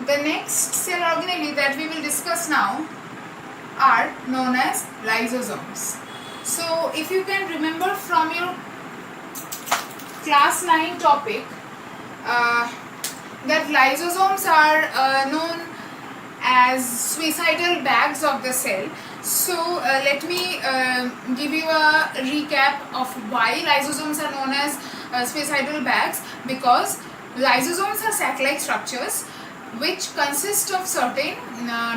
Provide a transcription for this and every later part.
The next cell organelle that we will discuss now are known as lysosomes. So if you can remember from your class 9 topic that lysosomes are known as suicidal bags of the cell. So let me give you a recap of why lysosomes are known as suicidal bags, because lysosomes are sac-like structures which consist of certain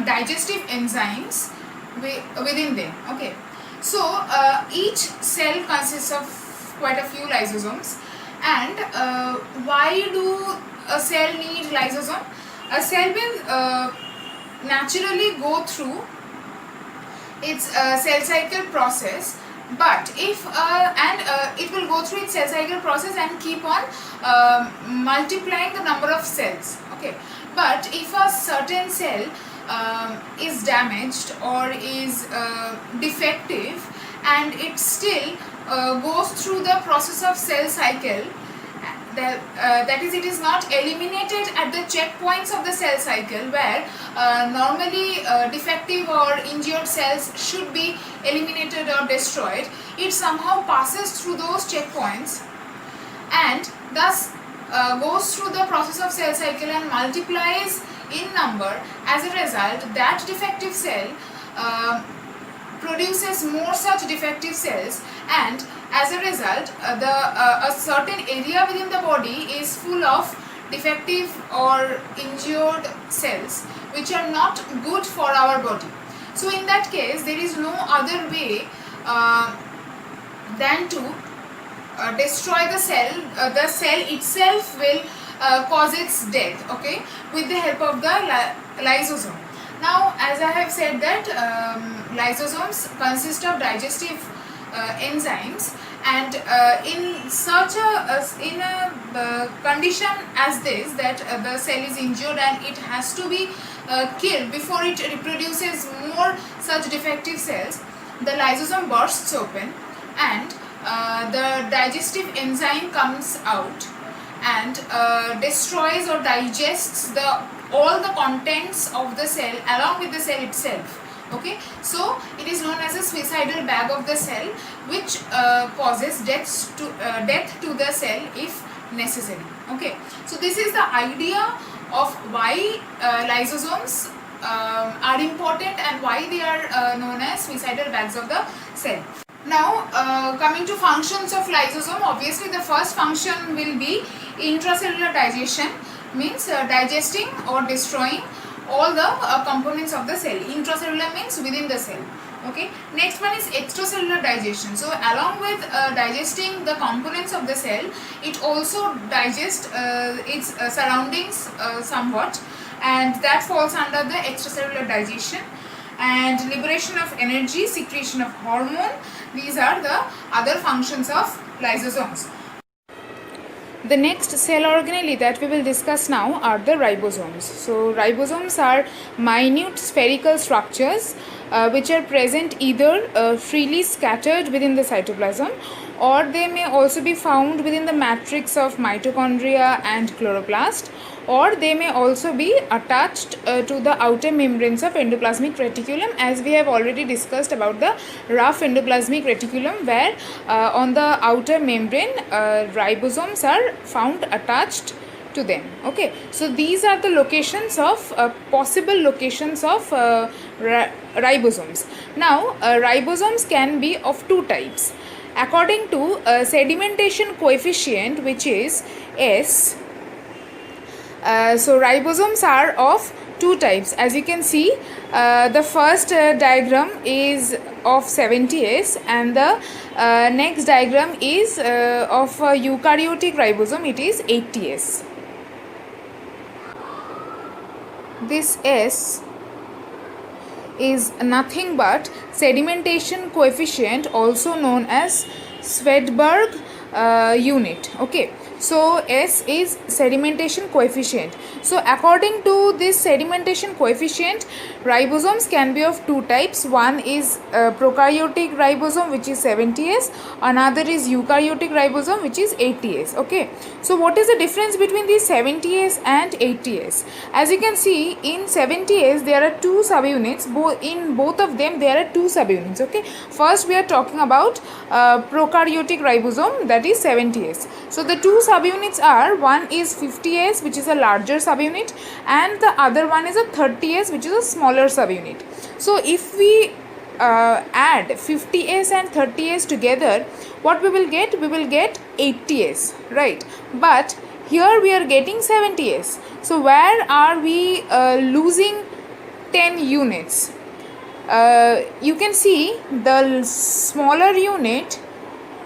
digestive enzymes within them. Okay, so each cell consists of quite a few lysosomes. And why do a cell need lysosome? A cell will naturally go through its cell cycle process, but if it will go through its cell cycle process and keep on multiplying the number of cells. Okay, but if a certain cell is damaged or is defective and it still goes through the process of cell cycle, that is, it is not eliminated at the checkpoints of the cell cycle where normally defective or injured cells should be eliminated or destroyed. It somehow passes through those checkpoints and thus goes through the process of cell cycle and multiplies in number. As a result, that defective cell produces more such defective cells, and as a result a certain area within the body is full of defective or injured cells which are not good for our body. So in that case, there is no other way than to destroy the cell. The cell itself will cause its death, okay, with the help of the lysosome. Now, as I have said that lysosomes consist of digestive enzymes, and in such a condition as this, that the cell is injured and it has to be killed before it reproduces more such defective cells, the lysosome bursts open and the digestive enzyme comes out and destroys or digests all the contents of the cell along with the cell itself. Okay, so it is known as a suicidal bag of the cell, which causes death to the cell if necessary. Okay, so this is the idea of why lysosomes are important and why they are known as suicidal bags of the cell. Now, coming to functions of lysosome, obviously the first function will be intracellular digestion, means digesting or destroying all the components of the cell. Intracellular means within the cell. Okay, next one is extracellular digestion. So along with digesting the components of the cell, it also digests its surroundings somewhat, and that falls under the extracellular digestion. And liberation of energy, secretion of hormone, these are the other functions of lysosomes. The next cell organelle that we will discuss now are the ribosomes. So ribosomes are minute spherical structures which are present either freely scattered within the cytoplasm, or they may also be found within the matrix of mitochondria and chloroplast, or they may also be attached to the outer membranes of endoplasmic reticulum, as we have already discussed about the rough endoplasmic reticulum, where on the outer membrane ribosomes are found attached to them. Okay, so these are the locations of possible locations of ribosomes. Now ribosomes can be of two types according to sedimentation coefficient, which is S. So ribosomes are of two types. As you can see, the first diagram is of 70S, and the next diagram is of eukaryotic ribosome, it is 80S. This S is nothing but sedimentation coefficient, also known as Swedberg unit. Okay, So S is sedimentation coefficient. So according to this sedimentation coefficient, ribosomes can be of two types. One is prokaryotic ribosome, which is 70S. Another is eukaryotic ribosome, which is 80S. Okay. So what is the difference between these 70S and 80S? As you can see, in 70S there are two subunits. In both of them there are two subunits. Okay. First we are talking about prokaryotic ribosome, that is 70S. So the two subunits are, one is 50S, which is a larger subunit, and the other one is a 30S, which is a smaller subunit. So if we add 50S and 30S together, what we will get? We will get 80S, right? But here we are getting 70S. So where are we losing 10 units? You can see the smaller unit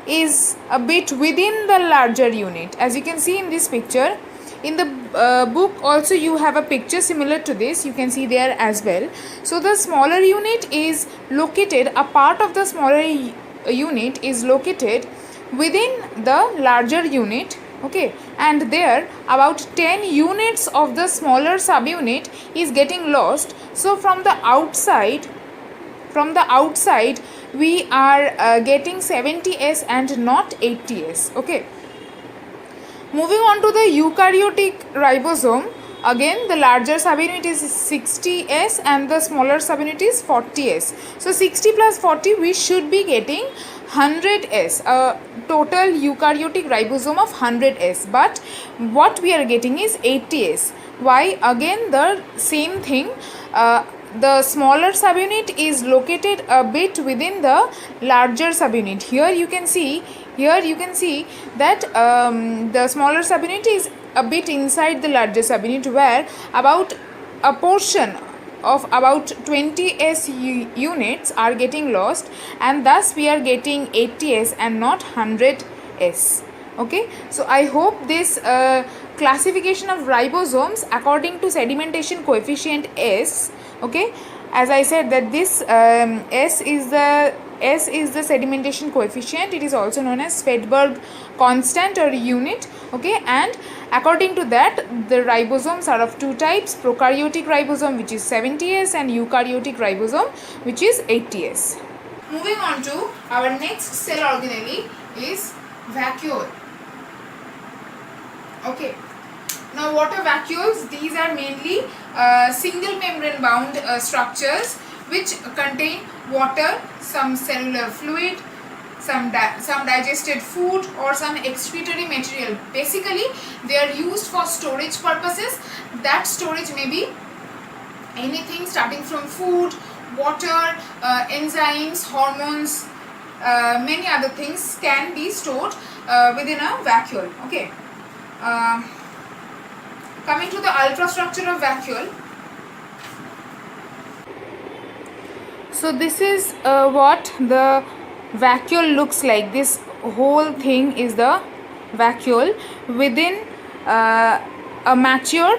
is a bit within the larger unit. As you can see in this picture, in the book also you have a picture similar to this, you can see there as well. So the smaller unit is located, a part of the smaller unit is located within the larger unit. Okay, and there about 10 units of the smaller subunit is getting lost. So from the outside we are getting 70S and not 80S. Okay, moving on to the eukaryotic ribosome. Again, the larger subunit is 60S and the smaller subunit is 40S. So 60 plus 40, we should be getting 100S, a total eukaryotic ribosome of 100S. But what we are getting is 80S. Why? Again, the same thing. The smaller subunit is located a bit within the larger subunit. Here you can see that the smaller subunit is a bit inside the larger subunit, where about a portion of about 20S units are getting lost, and thus we are getting 80S and not 100S. Okay, so I hope this classification of ribosomes according to sedimentation coefficient S. Okay, as I said that this S is the sedimentation coefficient. It is also known as Svedberg constant or unit. Okay, and according to that, the ribosomes are of two types: prokaryotic ribosome, which is 70S, and eukaryotic ribosome, which is 80S. Moving on to our next cell organelle is vacuole. Okay. Now what are vacuoles? These are mainly single membrane bound structures which contain water, some cellular fluid, some digested food, or some excretory material. Basically they are used for storage purposes. That storage may be anything starting from food, water, enzymes, hormones, many other things can be stored within a vacuole. Okay. Coming to the ultrastructure of vacuole. So this is what the vacuole looks like. This whole thing is the vacuole within a mature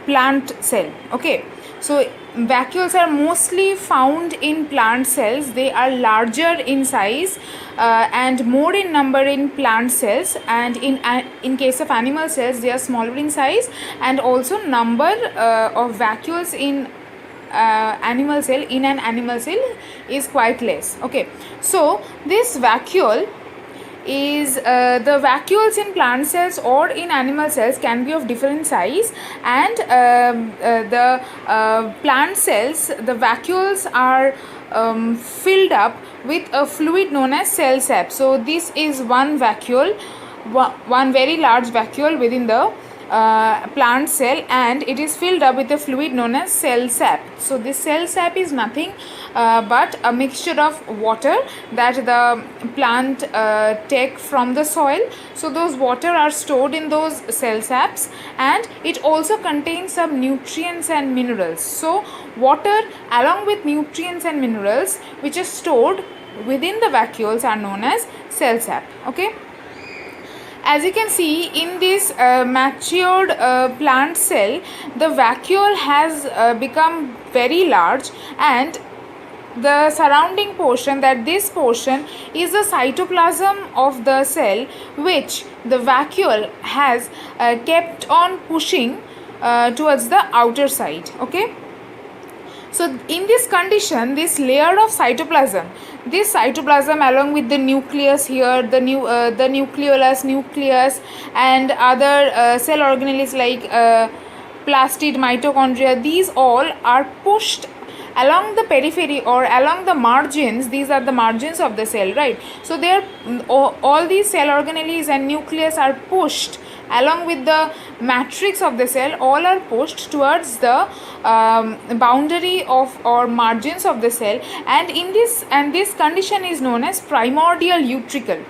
plant cell. Okay, so vacuoles are mostly found in plant cells. They are larger in size and more in number in plant cells, and in case of animal cells they are smaller in size, and also number of vacuoles in animal cell is quite less. Okay, so this vacuole is the vacuoles in plant cells or in animal cells can be of different size, and the plant cells, the vacuoles are filled up with a fluid known as cell sap. So this is one vacuole, one very large vacuole within the plant cell, and it is filled up with a fluid known as cell sap. So this cell sap is nothing but a mixture of water that the plant take from the soil. So those water are stored in those cell saps, and it also contains some nutrients and minerals. So water along with nutrients and minerals which are stored within the vacuoles are known as cell sap. Okay, as you can see in this matured plant cell, the vacuole has become very large, and the surrounding portion, that this portion is the cytoplasm of the cell, which the vacuole has kept on pushing towards the outer side. Okay, so in this condition, this layer of cytoplasm, this cytoplasm along with the nucleus here, the nucleolus, nucleus, and other cell organelles like plastid, mitochondria, these all are pushed along the periphery or along the margins. These are the margins of the cell, right? So there, all these cell organelles and nucleus are pushed along with the matrix of the cell, all are pushed towards the boundary of or margins of the cell, and in this condition is known as primordial utricle.